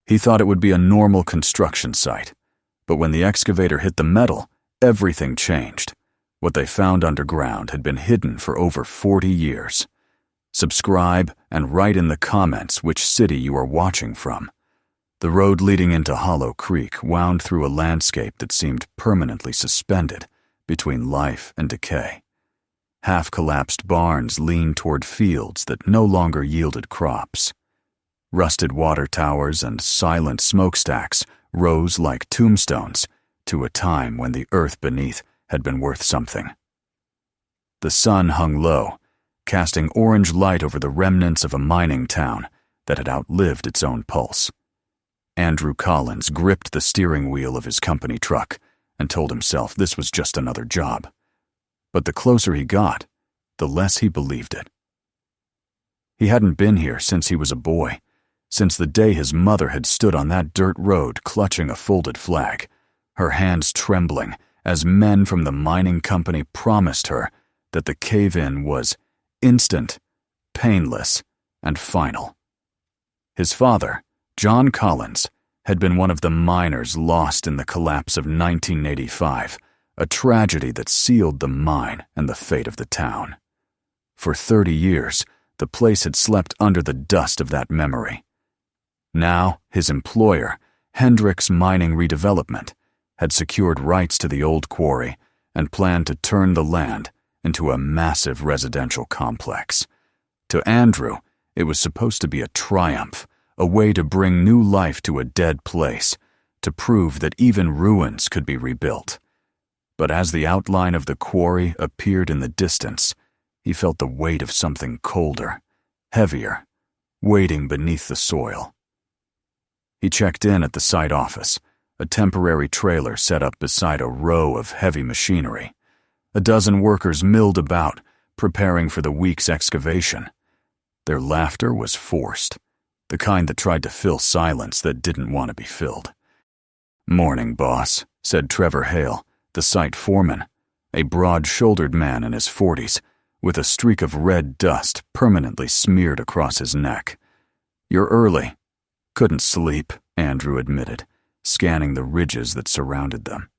He thought it would be a normal construction site, but when the excavator hit the metal, everything changed. What they found underground had been hidden for over 40 years. Subscribe and write in the comments which city you are watching from. The road leading into Hollow Creek wound through a landscape that seemed permanently suspended between life and decay. Half-collapsed barns leaned toward fields that no longer yielded crops. Rusted water towers and silent smokestacks rose like tombstones to a time when the earth beneath had been worth something. The sun hung low, casting orange light over the remnants of a mining town that had outlived its own pulse. Andrew Collins gripped the steering wheel of his company truck and told himself this was just another job. But the closer he got, the less he believed it. He hadn't been here since he was a boy, since the day his mother had stood on that dirt road clutching a folded flag, her hands trembling as men from the mining company promised her that the cave-in was instant, painless, and final. His father, John Collins, had been one of the miners lost in the collapse of 1985, a tragedy that sealed the mine and the fate of the town. For 30 years, the place had slept under the dust of that memory. Now, his employer, Hendricks Mining Redevelopment, had secured rights to the old quarry and planned to turn the land into a massive residential complex. To Andrew, it was supposed to be a triumph, a way to bring new life to a dead place, to prove that even ruins could be rebuilt. But as the outline of the quarry appeared in the distance, he felt the weight of something colder, heavier, waiting beneath the soil. He checked in at the site office, a temporary trailer set up beside a row of heavy machinery. A dozen workers milled about, preparing for the week's excavation. Their laughter was forced, the kind that tried to fill silence that didn't want to be filled. "Morning, boss," said Trevor Hale, the site foreman, a broad-shouldered man in his 40s, with a streak of red dust permanently smeared across his neck. "You're early." "Couldn't sleep," Andrew admitted, scanning the ridges that surrounded them.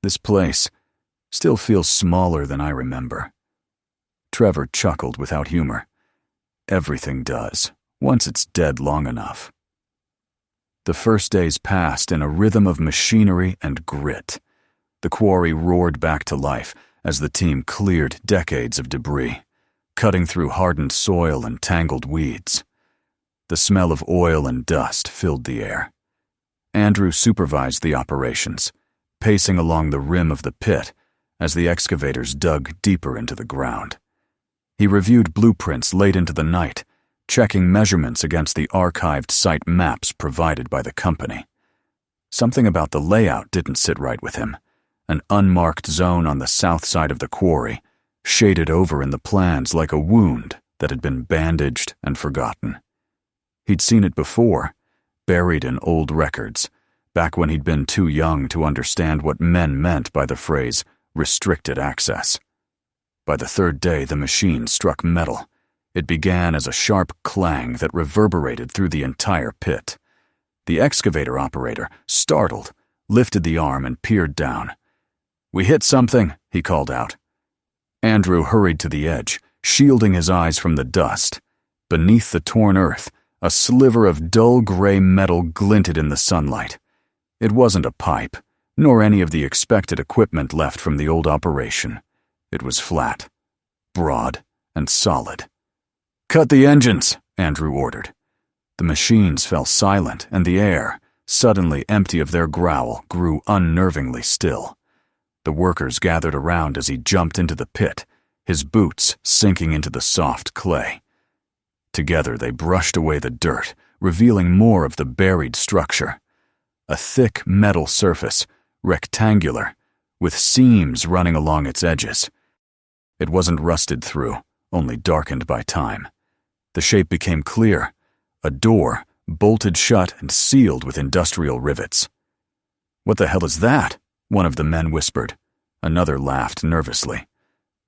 "This place still feels smaller than I remember." Trevor chuckled without humor. "Everything does, once it's dead long enough." The first days passed in a rhythm of machinery and grit. The quarry roared back to life as the team cleared decades of debris, cutting through hardened soil and tangled weeds. The smell of oil and dust filled the air. Andrew supervised the operations, pacing along the rim of the pit as the excavators dug deeper into the ground. He reviewed blueprints late into the night, checking measurements against the archived site maps provided by the company. Something about the layout didn't sit right with him. An unmarked zone on the south side of the quarry, shaded over in the plans like a wound that had been bandaged and forgotten. He'd seen it before, buried in old records, back when he'd been too young to understand what men meant by the phrase restricted access. By the third day, the machine struck metal. It began as a sharp clang that reverberated through the entire pit. The excavator operator, startled, lifted the arm and peered down. "We hit something," he called out. Andrew hurried to the edge, shielding his eyes from the dust. Beneath the torn earth, a sliver of dull gray metal glinted in the sunlight. It wasn't a pipe, nor any of the expected equipment left from the old operation. It was flat, broad, and solid. "Cut the engines," Andrew ordered. The machines fell silent, and the air, suddenly empty of their growl, grew unnervingly still. The workers gathered around as he jumped into the pit, his boots sinking into the soft clay. Together they brushed away the dirt, revealing more of the buried structure. A thick metal surface, rectangular, with seams running along its edges. It wasn't rusted through, only darkened by time. The shape became clear, a door, bolted shut and sealed with industrial rivets. "What the hell is that?" one of the men whispered. Another laughed nervously.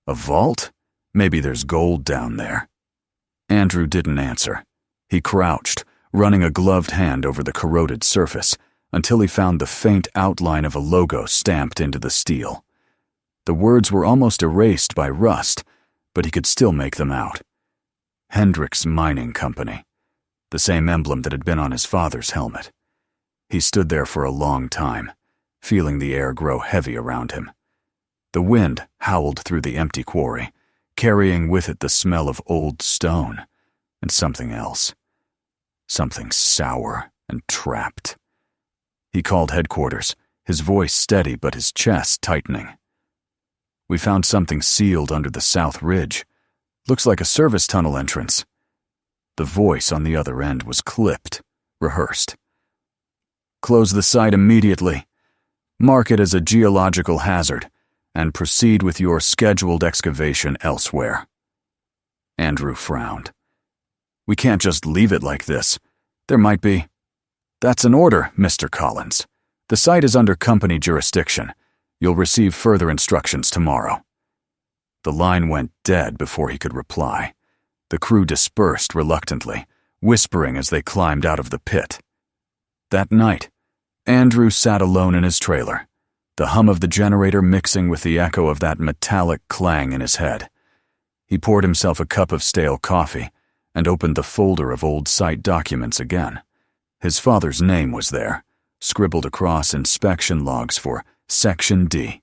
"A vault? Maybe there's gold down there." Andrew didn't answer. He crouched, running a gloved hand over the corroded surface until he found the faint outline of a logo stamped into the steel. The words were almost erased by rust, but he could still make them out. Hendricks Mining Company, the same emblem that had been on his father's helmet. He stood there for a long time, feeling the air grow heavy around him. The wind howled through the empty quarry, carrying with it the smell of old stone and something else. Something sour and trapped. He called headquarters, his voice steady but his chest tightening. "We found something sealed under the south ridge. Looks like a service tunnel entrance." The voice on the other end was clipped, rehearsed. "Close the site immediately. Mark it as a geological hazard, and proceed with your scheduled excavation elsewhere." Andrew frowned. "We can't just leave it like this. There might be—" "That's an order, Mr. Collins. The site is under company jurisdiction. You'll receive further instructions tomorrow." The line went dead before he could reply. The crew dispersed reluctantly, whispering as they climbed out of the pit. That night, Andrew sat alone in his trailer, the hum of the generator mixing with the echo of that metallic clang in his head. He poured himself a cup of stale coffee and opened the folder of old site documents again. His father's name was there, scribbled across inspection logs for Section D.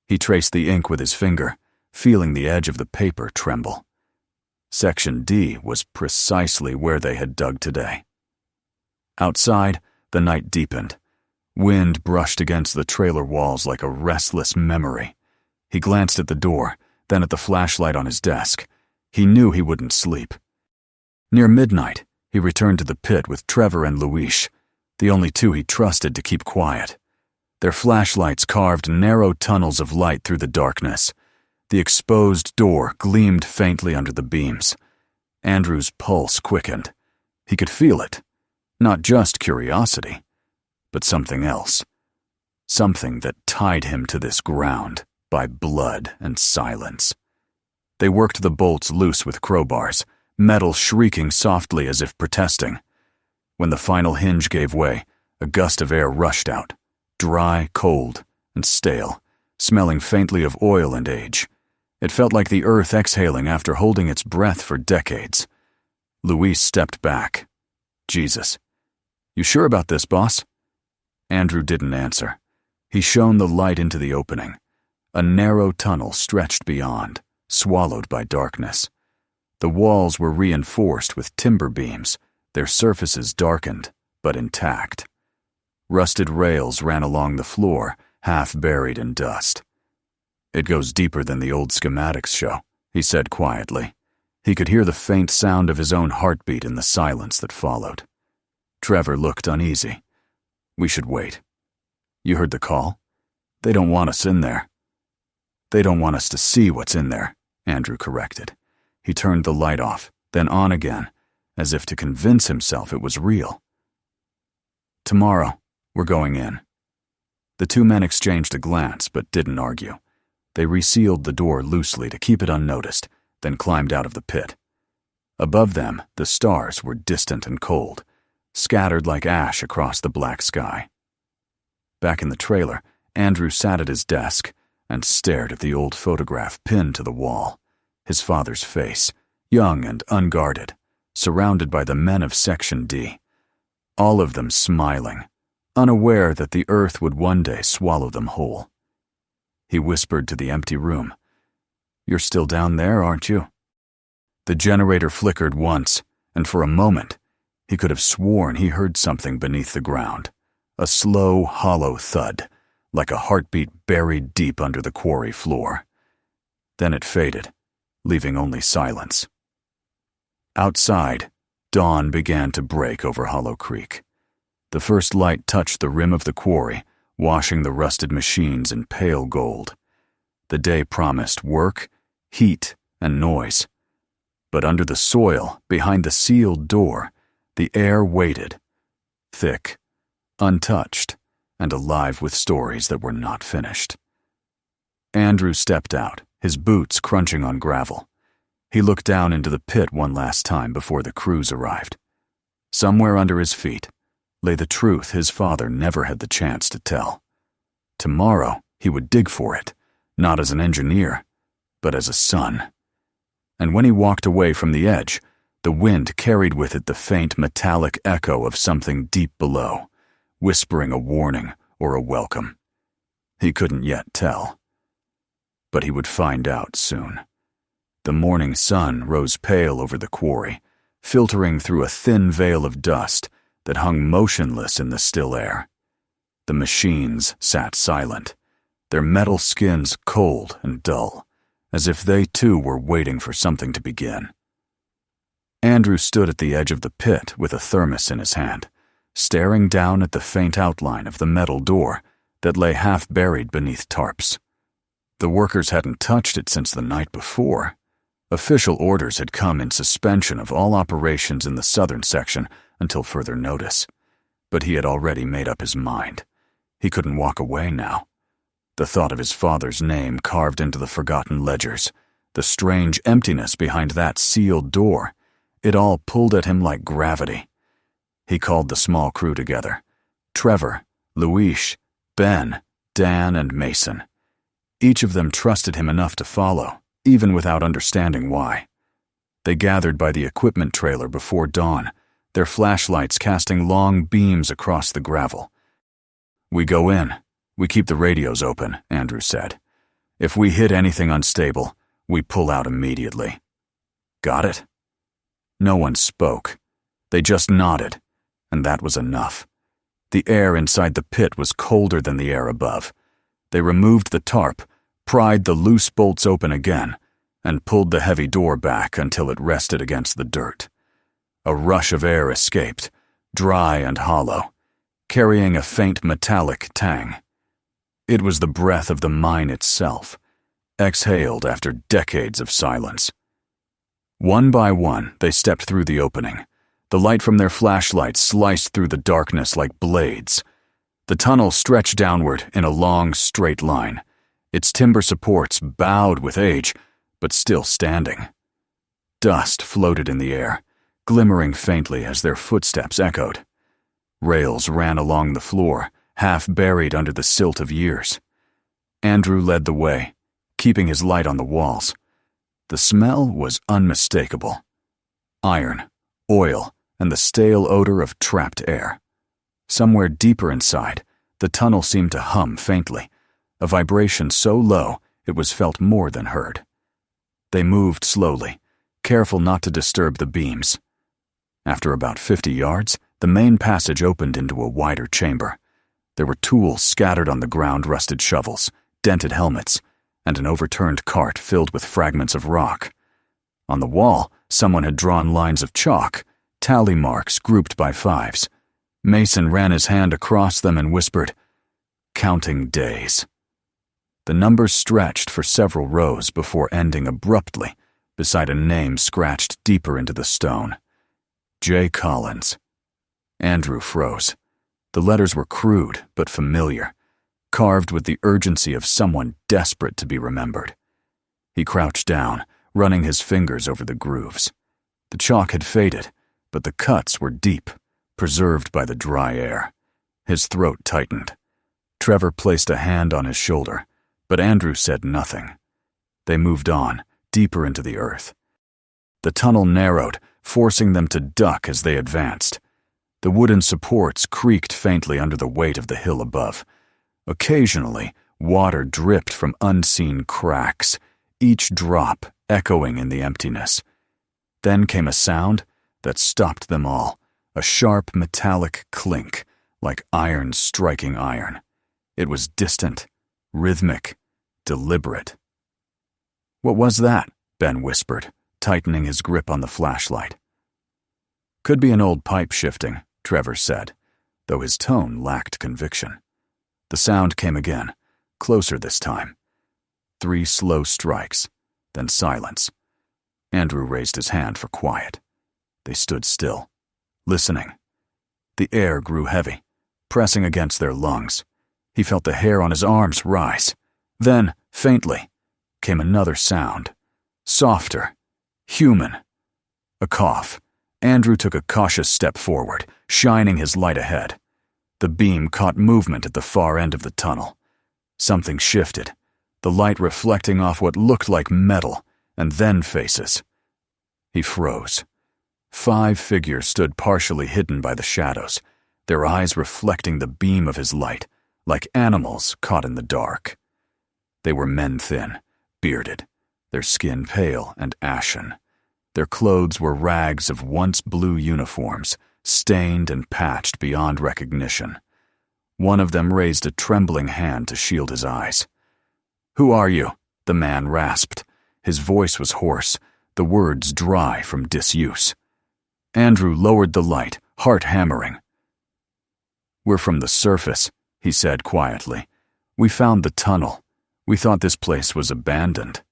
He traced the ink with his finger, feeling the edge of the paper tremble. Section D was precisely where they had dug today. Outside, the night deepened. Wind brushed against the trailer walls like a restless memory. He glanced at the door, then at the flashlight on his desk. He knew he wouldn't sleep. Near midnight, he returned to the pit with Trevor and Luis, the only two he trusted to keep quiet. Their flashlights carved narrow tunnels of light through the darkness. The exposed door gleamed faintly under the beams. Andrew's pulse quickened. He could feel it. Not just curiosity, but something else. Something that tied him to this ground by blood and silence. They worked the bolts loose with crowbars, metal shrieking softly as if protesting. When the final hinge gave way, a gust of air rushed out, dry, cold, and stale, smelling faintly of oil and age. It felt like the earth exhaling after holding its breath for decades. Luis stepped back. "Jesus. You sure about this, boss?" Andrew didn't answer. He shone the light into the opening. A narrow tunnel stretched beyond, swallowed by darkness. The walls were reinforced with timber beams, their surfaces darkened, but intact. Rusted rails ran along the floor, half buried in dust. "It goes deeper than the old schematics show," he said quietly. He could hear the faint sound of his own heartbeat in the silence that followed. Trevor looked uneasy. "We should wait." "You heard the call? They don't want us in there." "They don't want us to see what's in there," Andrew corrected. He turned the light off, then on again, as if to convince himself it was real. "Tomorrow, we're going in." The two men exchanged a glance but didn't argue. They resealed the door loosely to keep it unnoticed, then climbed out of the pit. Above them, the stars were distant and cold, scattered like ash across the black sky. Back in the trailer, Andrew sat at his desk and stared at the old photograph pinned to the wall. His father's face, young and unguarded, surrounded by the men of Section D. All of them smiling, unaware that the earth would one day swallow them whole. He whispered to the empty room, "You're still down there, aren't you?" The generator flickered once, and for a moment, he could have sworn he heard something beneath the ground. A slow, hollow thud, like a heartbeat buried deep under the quarry floor. Then it faded, leaving only silence. Outside, dawn began to break over Hollow Creek. The first light touched the rim of the quarry, washing the rusted machines in pale gold. The day promised work, heat, and noise. But under the soil, behind the sealed door, the air waited, thick, untouched, and alive with stories that were not finished. Andrew stepped out, his boots crunching on gravel. He looked down into the pit one last time before the crews arrived. Somewhere under his feet lay the truth his father never had the chance to tell. Tomorrow he would dig for it, not as an engineer, but as a son. And when he walked away from the edge, the wind carried with it the faint metallic echo of something deep below, whispering a warning or a welcome. He couldn't yet tell. But he would find out soon. The morning sun rose pale over the quarry, filtering through a thin veil of dust that hung motionless in the still air. The machines sat silent, their metal skins cold and dull, as if they too were waiting for something to begin. Andrew stood at the edge of the pit with a thermos in his hand, staring down at the faint outline of the metal door that lay half buried beneath tarps. The workers hadn't touched it since the night before. Official orders had come in suspension of all operations in the southern section until further notice, but he had already made up his mind. He couldn't walk away now. The thought of his father's name carved into the forgotten ledgers, the strange emptiness behind that sealed door, it all pulled at him like gravity. He called the small crew together. Trevor, Luis, Ben, Dan, and Mason. Each of them trusted him enough to follow, even without understanding why. They gathered by the equipment trailer before dawn, their flashlights casting long beams across the gravel. "We go in. We keep the radios open," Andrew said. "If we hit anything unstable, we pull out immediately." "Got it?" No one spoke. They just nodded, and that was enough. The air inside the pit was colder than the air above. They removed the tarp, pried the loose bolts open again, and pulled the heavy door back until it rested against the dirt. A rush of air escaped, dry and hollow, carrying a faint metallic tang. It was the breath of the mine itself, exhaled after decades of silence. One by one, they stepped through the opening. The light from their flashlights sliced through the darkness like blades. The tunnel stretched downward in a long, straight line, its timber supports bowed with age, but still standing. Dust floated in the air, glimmering faintly as their footsteps echoed. Rails ran along the floor, half buried under the silt of years. Andrew led the way, keeping his light on the walls. The smell was unmistakable. Iron, oil, and the stale odor of trapped air. Somewhere deeper inside, the tunnel seemed to hum faintly, a vibration so low it was felt more than heard. They moved slowly, careful not to disturb the beams. After about 50 yards, the main passage opened into a wider chamber. There were tools scattered on the ground, rusted shovels, dented helmets, and an overturned cart filled with fragments of rock. On the wall, someone had drawn lines of chalk, tally marks grouped by fives. Mason ran his hand across them and whispered, "Counting days." The numbers stretched for several rows before ending abruptly beside a name scratched deeper into the stone. J. Collins. Andrew froze. The letters were crude but familiar, carved with the urgency of someone desperate to be remembered. He crouched down, running his fingers over the grooves. The chalk had faded, but the cuts were deep, preserved by the dry air. His throat tightened. Trevor placed a hand on his shoulder, but Andrew said nothing. They moved on, deeper into the earth. The tunnel narrowed, forcing them to duck as they advanced. The wooden supports creaked faintly under the weight of the hill above. Occasionally, water dripped from unseen cracks, each drop echoing in the emptiness. Then came a sound that stopped them all, a sharp metallic clink, like iron striking iron. It was distant, rhythmic, deliberate. "What was that?" Ben whispered, tightening his grip on the flashlight. "Could be an old pipe shifting," Trevor said, though his tone lacked conviction. The sound came again, closer this time. 3 slow strikes, then silence. Andrew raised his hand for quiet. They stood still, listening. The air grew heavy, pressing against their lungs. He felt the hair on his arms rise. Then, faintly, came another sound, softer, human. A cough, Andrew took a cautious step forward, shining his light ahead. The beam caught movement at the far end of the tunnel. Something shifted, the light reflecting off what looked like metal, and then faces. He froze. 5 figures stood partially hidden by the shadows, their eyes reflecting the beam of his light, like animals caught in the dark. They were men thin, bearded, their skin pale and ashen. Their clothes were rags of once blue uniforms, stained and patched beyond recognition. One of them raised a trembling hand to shield his eyes. "Who are you?" the man rasped. His voice was hoarse, the words dry from disuse. Andrew lowered the light, heart hammering. "We're from the surface," he said quietly. "We found the tunnel. We thought this place was abandoned."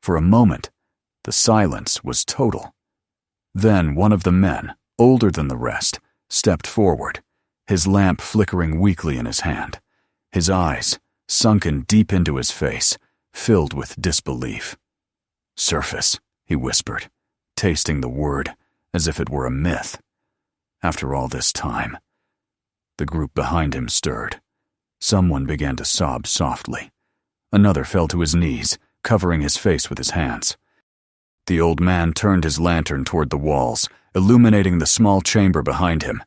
For a moment, the silence was total. Then one of the men, older than the rest, stepped forward, his lamp flickering weakly in his hand. His eyes, sunken deep into his face, filled with disbelief. "Surface," he whispered, tasting the word as if it were a myth. After all this time. The group behind him stirred. Someone began to sob softly. Another fell to his knees, covering his face with his hands. The old man turned his lantern toward the walls, illuminating the small chamber behind him.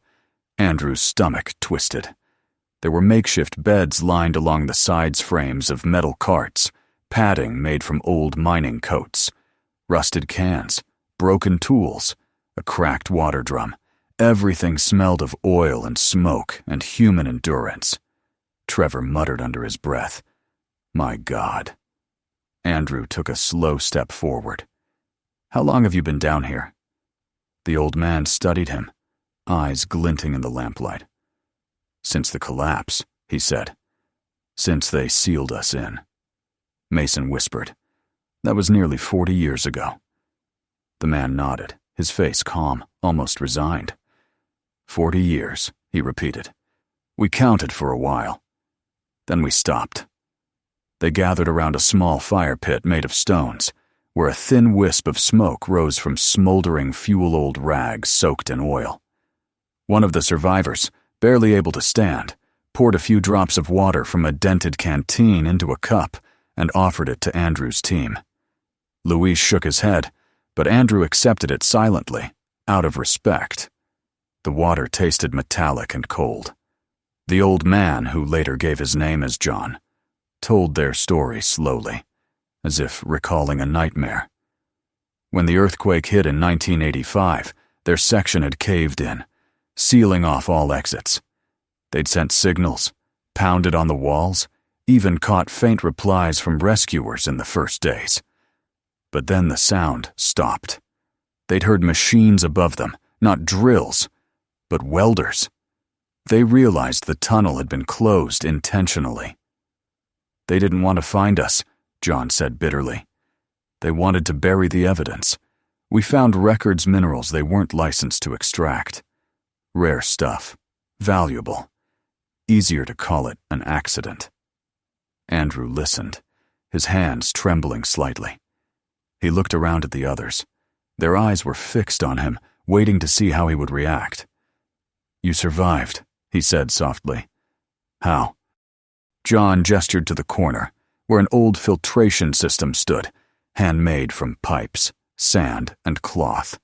Andrew's stomach twisted. There were makeshift beds lined along the sides frames of metal carts, padding made from old mining coats, rusted cans, broken tools, a cracked water drum. Everything smelled of oil and smoke and human endurance. Trevor muttered under his breath, "My God." Andrew took a slow step forward. "How long have you been down here?" The old man studied him, eyes glinting in the lamplight. "Since the collapse," he said. "Since they sealed us in." Mason whispered, "That was nearly 40 years ago." The man nodded, his face calm, almost resigned. 40 years, he repeated. "We counted for a while. Then we stopped." They gathered around a small fire pit made of stones, where a thin wisp of smoke rose from smoldering fuel-old rags soaked in oil. One of the survivors, barely able to stand, poured a few drops of water from a dented canteen into a cup and offered it to Andrew's team. Luis shook his head, but Andrew accepted it silently, out of respect. The water tasted metallic and cold. The old man, who later gave his name as John, told their story slowly, as if recalling a nightmare. When the earthquake hit in 1985, their section had caved in, sealing off all exits. They'd sent signals, pounded on the walls, even caught faint replies from rescuers in the first days. But then the sound stopped. They'd heard machines above them, not drills, but welders. They realized the tunnel had been closed intentionally. "They didn't want to find us," John said bitterly. "They wanted to bury the evidence. We found records minerals they weren't licensed to extract. Rare stuff. Valuable. Easier to call it an accident." Andrew listened, his hands trembling slightly. He looked around at the others. Their eyes were fixed on him, waiting to see how he would react. "You survived," he said softly. "How?" John gestured to the corner, where an old filtration system stood, handmade from pipes, sand, and cloth.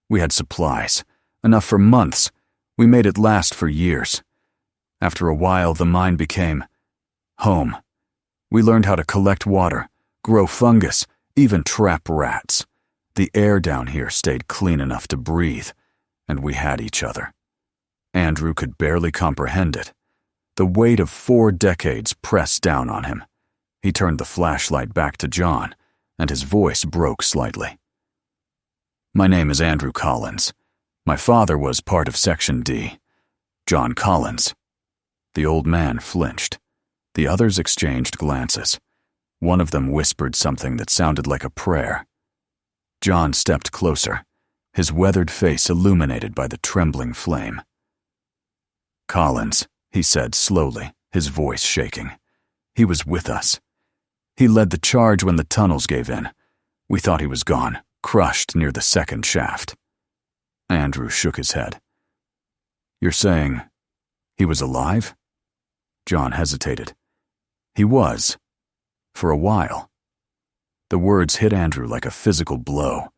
"We had supplies, enough for months. We made it last for years. After a while, the mine became home. We learned how to collect water, grow fungus, even trap rats. The air down here stayed clean enough to breathe, and we had each other." Andrew could barely comprehend it. The weight of 4 decades pressed down on him. He turned the flashlight back to John, and his voice broke slightly. "My name is Andrew Collins. My father was part of Section D. John Collins." The old man flinched. The others exchanged glances. One of them whispered something that sounded like a prayer. John stepped closer, his weathered face illuminated by the trembling flame. "Collins," he said slowly, his voice shaking. "He was with us. He led the charge when the tunnels gave in. We thought he was gone, crushed near the second shaft." Andrew shook his head. You're saying he was alive? John hesitated. He was. For a while. The words hit Andrew like a physical blow.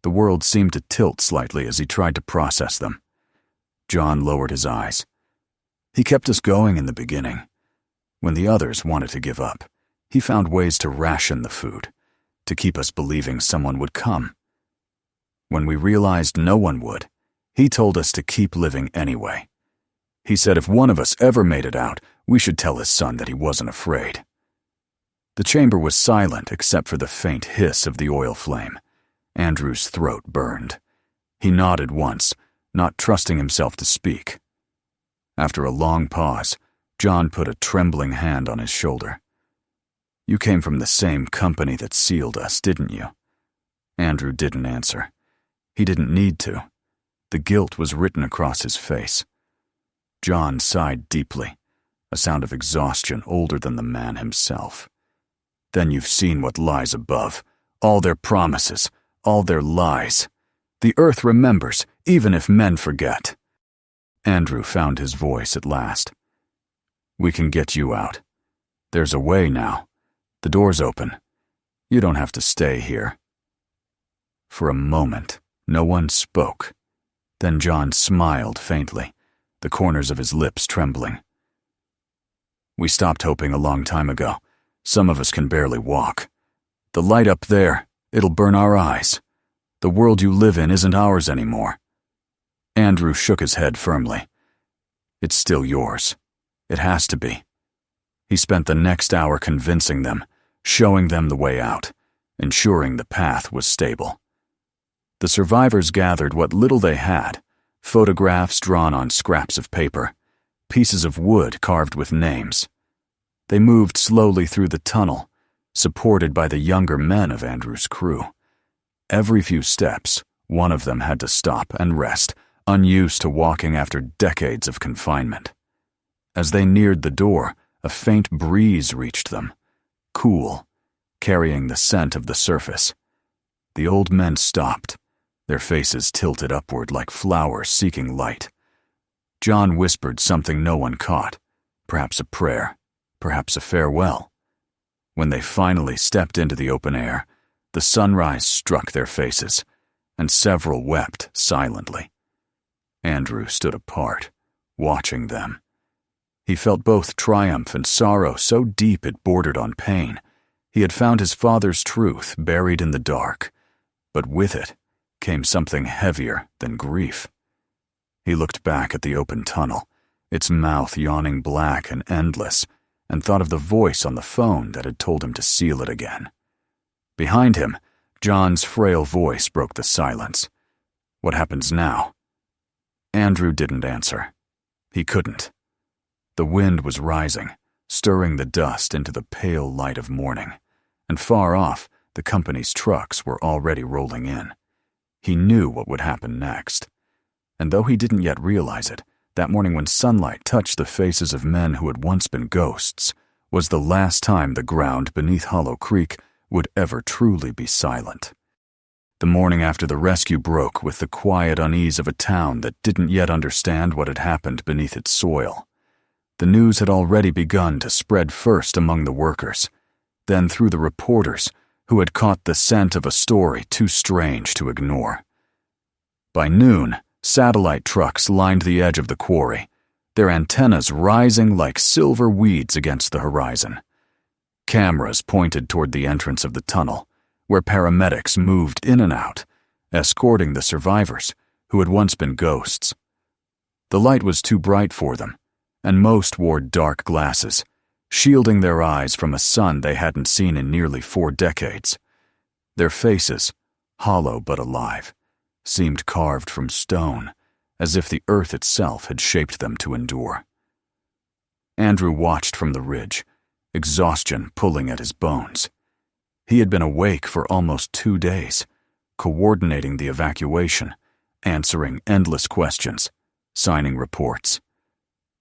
The world seemed to tilt slightly as he tried to process them. John lowered his eyes. He kept us going in the beginning. When the others wanted to give up, he found ways to ration the food, to keep us believing someone would come. When we realized no one would, he told us to keep living anyway. He said if one of us ever made it out, we should tell his son that he wasn't afraid. The chamber was silent except for the faint hiss of the oil flame. Andrew's throat burned. He nodded once, not trusting himself to speak. After a long pause, John put a trembling hand on his shoulder. You came from the same company that sealed us, didn't you? Andrew didn't answer. He didn't need to. The guilt was written across his face. John sighed deeply, a sound of exhaustion older than the man himself. Then you've seen what lies above, all their promises, all their lies. The earth remembers, even if men forget. Andrew found his voice at last. We can get you out. There's a way now. The door's open. You don't have to stay here. For a moment, no one spoke. Then John smiled faintly, the corners of his lips trembling. We stopped hoping a long time ago. Some of us can barely walk. The light up there, it'll burn our eyes. The world you live in isn't ours anymore. Andrew shook his head firmly. It's still yours. It has to be. He spent the next hour convincing them, showing them the way out, ensuring the path was stable. The survivors gathered what little they had, photographs drawn on scraps of paper, pieces of wood carved with names. They moved slowly through the tunnel, supported by the younger men of Andrew's crew. Every few steps, one of them had to stop and rest, unused to walking after decades of confinement. As they neared the door, a faint breeze reached them, cool, carrying the scent of the surface. The old men stopped, their faces tilted upward like flowers seeking light. John whispered something no one caught, perhaps a prayer, perhaps a farewell. When they finally stepped into the open air, the sunrise struck their faces, and several wept silently. Andrew stood apart, watching them. He felt both triumph and sorrow so deep it bordered on pain. He had found his father's truth buried in the dark, but with it came something heavier than grief. He looked back at the open tunnel, its mouth yawning black and endless, and thought of the voice on the phone that had told him to seal it again. Behind him, John's frail voice broke the silence. What happens now? Andrew didn't answer. He couldn't. The wind was rising, stirring the dust into the pale light of morning, and far off, the company's trucks were already rolling in. He knew what would happen next. And though he didn't yet realize it, that morning when sunlight touched the faces of men who had once been ghosts was the last time the ground beneath Hollow Creek would ever truly be silent. The morning after the rescue broke with the quiet unease of a town that didn't yet understand what had happened beneath its soil. The news had already begun to spread first among the workers, then through the reporters who had caught the scent of a story too strange to ignore. By noon, satellite trucks lined the edge of the quarry, their antennas rising like silver weeds against the horizon. Cameras pointed toward the entrance of the tunnel, where paramedics moved in and out, escorting the survivors who had once been ghosts. The light was too bright for them, and most wore dark glasses, shielding their eyes from a sun they hadn't seen in nearly 4 decades. Their faces, hollow but alive, seemed carved from stone, as if the earth itself had shaped them to endure. Andrew watched from the ridge, exhaustion pulling at his bones. He had been awake for almost 2 days, coordinating the evacuation, answering endless questions, signing reports.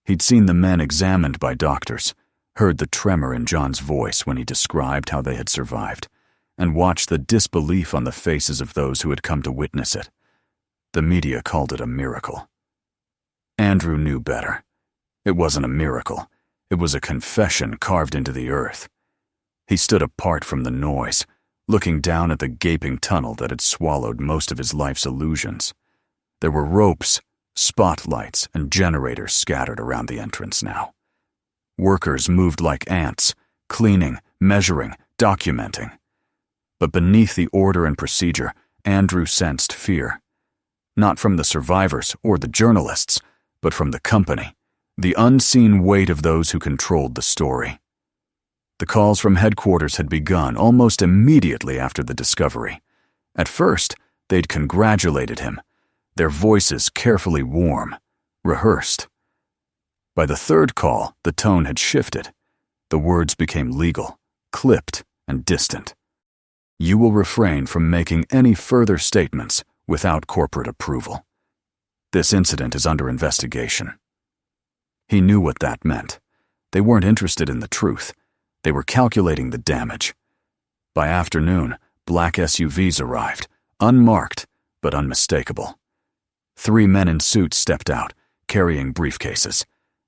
He'd seen the men examined by doctors, heard the tremor in John's voice when he described how they had survived, and watched the disbelief on the faces of those who had come to witness it. The media called it a miracle. Andrew knew better. It wasn't a miracle. It was a confession carved into the earth. He stood apart from the noise, looking down at the gaping tunnel that had swallowed most of his life's illusions. There were ropes, spotlights, and generators scattered around the entrance now. Workers moved like ants, cleaning, measuring, documenting. But beneath the order and procedure, Andrew sensed fear. Not from the survivors or the journalists, but from the company, the unseen weight of those who controlled the story. The calls from headquarters had begun almost immediately after the discovery. At first, they'd congratulated him, their voices carefully warm, rehearsed. By the third call, the tone had shifted. The words became legal, clipped, and distant. You will refrain from making any further statements without corporate approval. This incident is under investigation. He knew what that meant. They weren't interested in the truth. They were calculating the damage. By afternoon, black SUVs arrived, unmarked but unmistakable. 3 men in suits stepped out, carrying briefcases,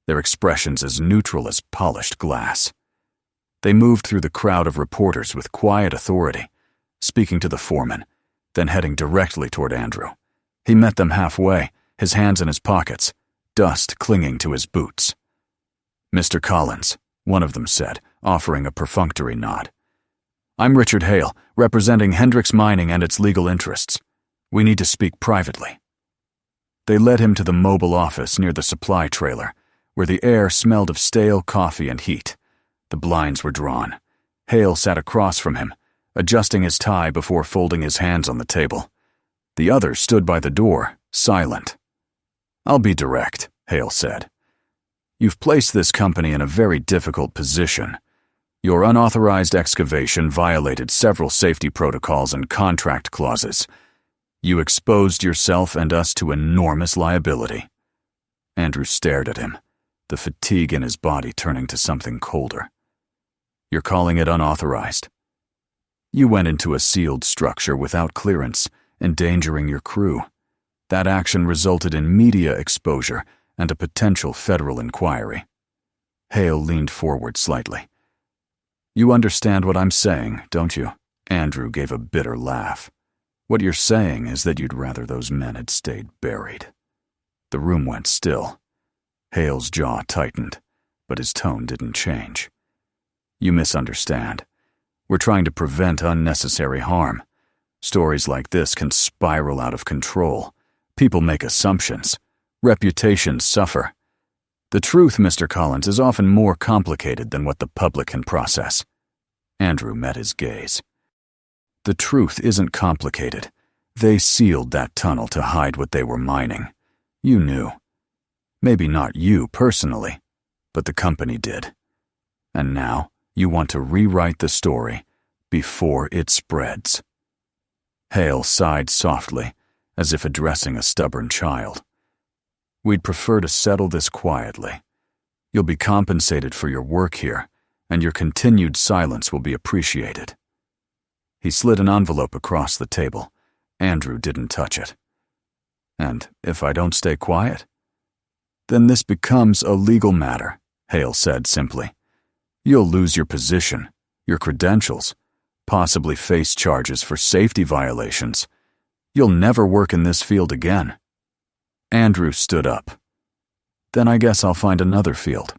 their expressions as neutral as polished glass. They moved through the crowd of reporters with quiet authority, speaking to the foreman, then heading directly toward Andrew. He met them halfway, his hands in his pockets, dust clinging to his boots. "Mr. Collins," one of them said, offering a perfunctory nod. "I'm Richard Hale, representing Hendricks Mining and its legal interests. We need to speak privately." They led him to the mobile office near the supply trailer, where the air smelled of stale coffee and heat. The blinds were drawn. Hale sat across from him, adjusting his tie before folding his hands on the table. The others stood by the door, silent. "I'll be direct," Hale said. "You've placed this company in a very difficult position. Your unauthorized excavation violated several safety protocols and contract clauses. You exposed yourself and us to enormous liability." Andrew stared at him, the fatigue in his body turning to something colder. "You're calling it unauthorized? You went into a sealed structure without clearance, endangering your crew. That action resulted in media exposure and a potential federal inquiry." Hale leaned forward slightly. "You understand what I'm saying, don't you?" Andrew gave a bitter laugh. "What you're saying is that you'd rather those men had stayed buried." The room went still. Hale's jaw tightened, but his tone didn't change. "You misunderstand. We're trying to prevent unnecessary harm. Stories like this can spiral out of control. People make assumptions. Reputations suffer. The truth, Mr. Collins, is often more complicated than what the public can process." Andrew met his gaze. "The truth isn't complicated. They sealed that tunnel to hide what they were mining. You knew. Maybe not you personally, but the company did. And now you want to rewrite the story before it spreads." Hale sighed softly, as if addressing a stubborn child. "We'd prefer to settle this quietly. You'll be compensated for your work here, and your continued silence will be appreciated." He slid an envelope across the table. Andrew didn't touch it. "And if I don't stay quiet?" "Then this becomes a legal matter," Hale said simply. "You'll lose your position, your credentials, possibly face charges for safety violations. You'll never work in this field again." Andrew stood up. "Then I guess I'll find another field."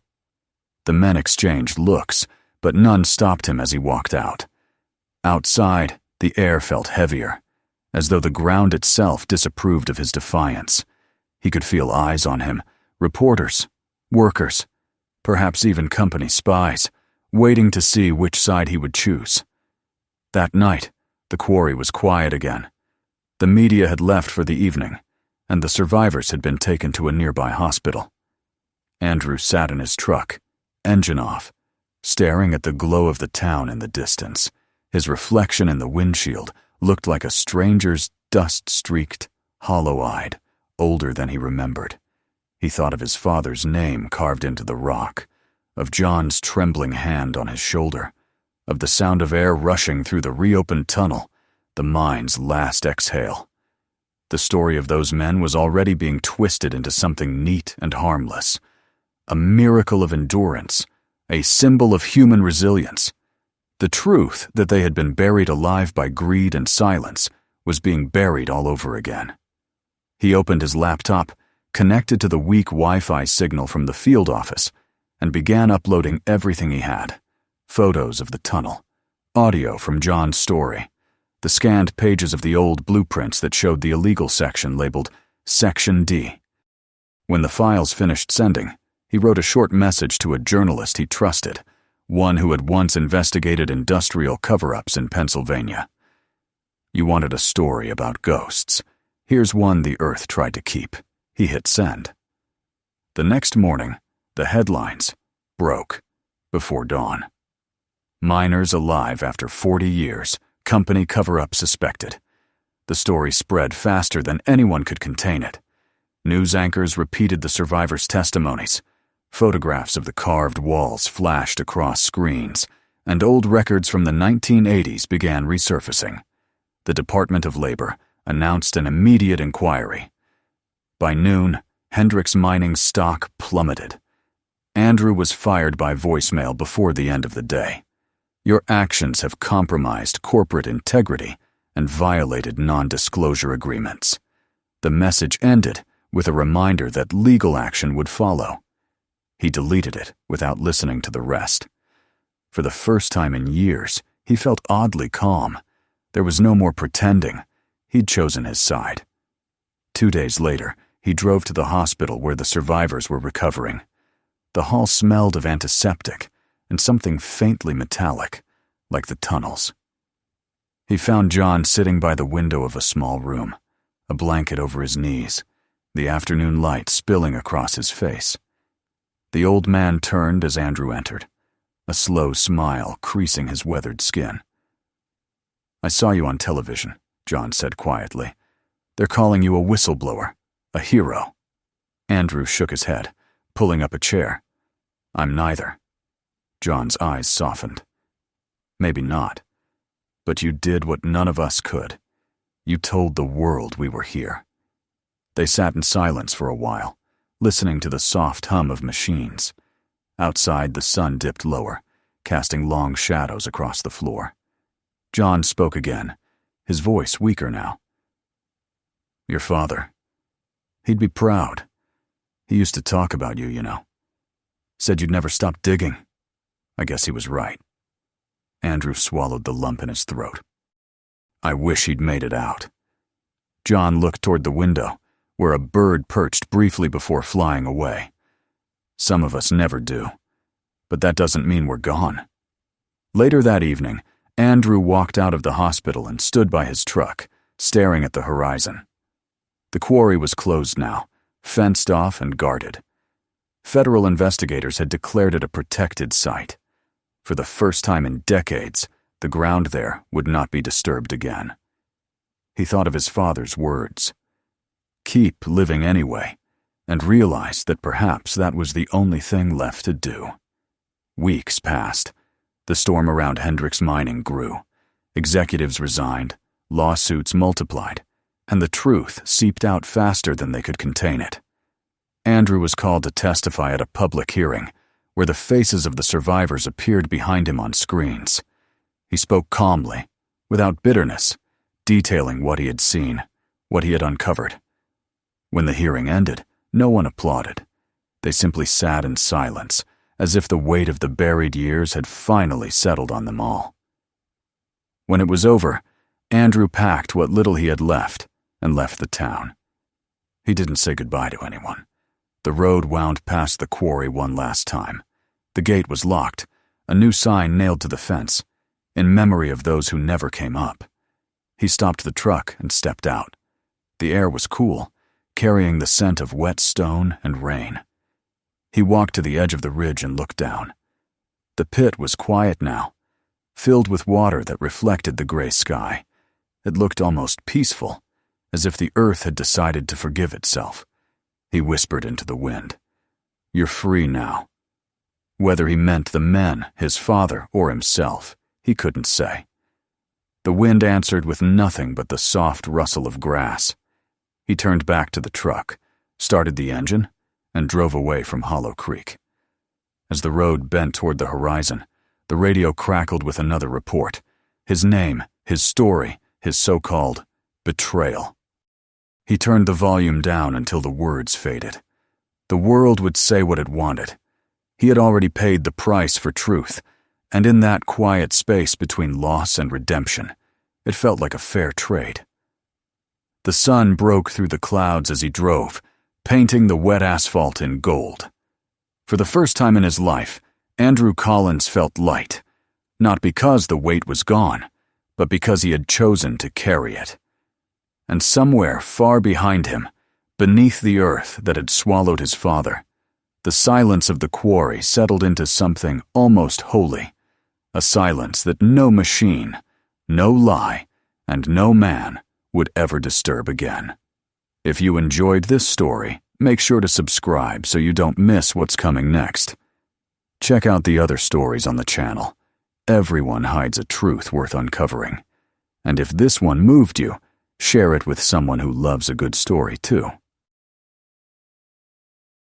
The men exchanged looks, but none stopped him as he walked out. Outside, the air felt heavier, as though the ground itself disapproved of his defiance. He could feel eyes on him, reporters, workers, perhaps even company spies, waiting to see which side he would choose. That night, the quarry was quiet again. The media had left for the evening, and the survivors had been taken to a nearby hospital. Andrew sat in his truck, engine off, staring at the glow of the town in the distance. His reflection in the windshield looked like a stranger's dust-streaked, hollow-eyed, older than he remembered. He thought of his father's name carved into the rock, of John's trembling hand on his shoulder, of the sound of air rushing through the reopened tunnel, the mine's last exhale. The story of those men was already being twisted into something neat and harmless. A miracle of endurance, a symbol of human resilience. The truth that they had been buried alive by greed and silence was being buried all over again. He opened his laptop, connected to the weak Wi-Fi signal from the field office, and began uploading everything he had. Photos of the tunnel, audio from John's story, the scanned pages of the old blueprints that showed the illegal section labeled Section D. When the files finished sending, he wrote a short message to a journalist he trusted, one who had once investigated industrial cover-ups in Pennsylvania. You wanted a story about ghosts. Here's one the Earth tried to keep. He hit send. The next morning, the headlines broke before dawn. Miners alive after 40 years, company cover-up suspected. The story spread faster than anyone could contain it. News anchors repeated the survivors' testimonies. Photographs of the carved walls flashed across screens, and old records from the 1980s began resurfacing. The Department of Labor announced an immediate inquiry. By noon, Hendricks Mining's stock plummeted. Andrew was fired by voicemail before the end of the day. Your actions have compromised corporate integrity and violated non-disclosure agreements. The message ended with a reminder that legal action would follow. He deleted it without listening to the rest. For the first time in years, he felt oddly calm. There was no more pretending. He'd chosen his side. 2 days later, he drove to the hospital where the survivors were recovering. The hall smelled of antiseptic and something faintly metallic, like the tunnels. He found John sitting by the window of a small room, a blanket over his knees, the afternoon light spilling across his face. The old man turned as Andrew entered, a slow smile creasing his weathered skin. "I saw you on television," John said quietly. "They're calling you a whistleblower, a hero." Andrew shook his head, pulling up a chair. "I'm neither." John's eyes softened. "Maybe not. But you did what none of us could. You told the world we were here." They sat in silence for a while, listening to the soft hum of machines. Outside, the sun dipped lower, casting long shadows across the floor. John spoke again, his voice weaker now. "Your father. He'd be proud. He used to talk about you, you know. Said you'd never stop digging. I guess he was right." Andrew swallowed the lump in his throat. "I wish he'd made it out." John looked toward the window, where a bird perched briefly before flying away. "Some of us never do. But that doesn't mean we're gone." Later that evening, Andrew walked out of the hospital and stood by his truck, staring at the horizon. The quarry was closed now, fenced off and guarded. Federal investigators had declared it a protected site. For the first time in decades, the ground there would not be disturbed again. He thought of his father's words. Keep living anyway, and realized that perhaps that was the only thing left to do. Weeks passed. The storm around Hendricks Mining grew. Executives resigned, lawsuits multiplied, and the truth seeped out faster than they could contain it. Andrew was called to testify at a public hearing, where the faces of the survivors appeared behind him on screens. He spoke calmly, without bitterness, detailing what he had seen, what he had uncovered. When the hearing ended, no one applauded. They simply sat in silence, as if the weight of the buried years had finally settled on them all. When it was over, Andrew packed what little he had left and left the town. He didn't say goodbye to anyone. The road wound past the quarry one last time. The gate was locked, a new sign nailed to the fence, in memory of those who never came up. He stopped the truck and stepped out. The air was cool, carrying the scent of wet stone and rain. He walked to the edge of the ridge and looked down. The pit was quiet now, filled with water that reflected the gray sky. It looked almost peaceful, as if the earth had decided to forgive itself. He whispered into the wind, "You're free now." Whether he meant the men, his father, or himself, he couldn't say. The wind answered with nothing but the soft rustle of grass. He turned back to the truck, started the engine, and drove away from Hollow Creek. As the road bent toward the horizon, the radio crackled with another report. His name, his story, his so-called betrayal. He turned the volume down until the words faded. The world would say what it wanted. He had already paid the price for truth, and in that quiet space between loss and redemption, it felt like a fair trade. The sun broke through the clouds as he drove, painting the wet asphalt in gold. For the first time in his life, Andrew Collins felt light, not because the weight was gone, but because he had chosen to carry it. And somewhere far behind him, beneath the earth that had swallowed his father, the silence of the quarry settled into something almost holy, a silence that no machine, no lie, and no man would ever disturb again. If you enjoyed this story, make sure to subscribe so you don't miss what's coming next. Check out the other stories on the channel. Everyone hides a truth worth uncovering. And if this one moved you, share it with someone who loves a good story too.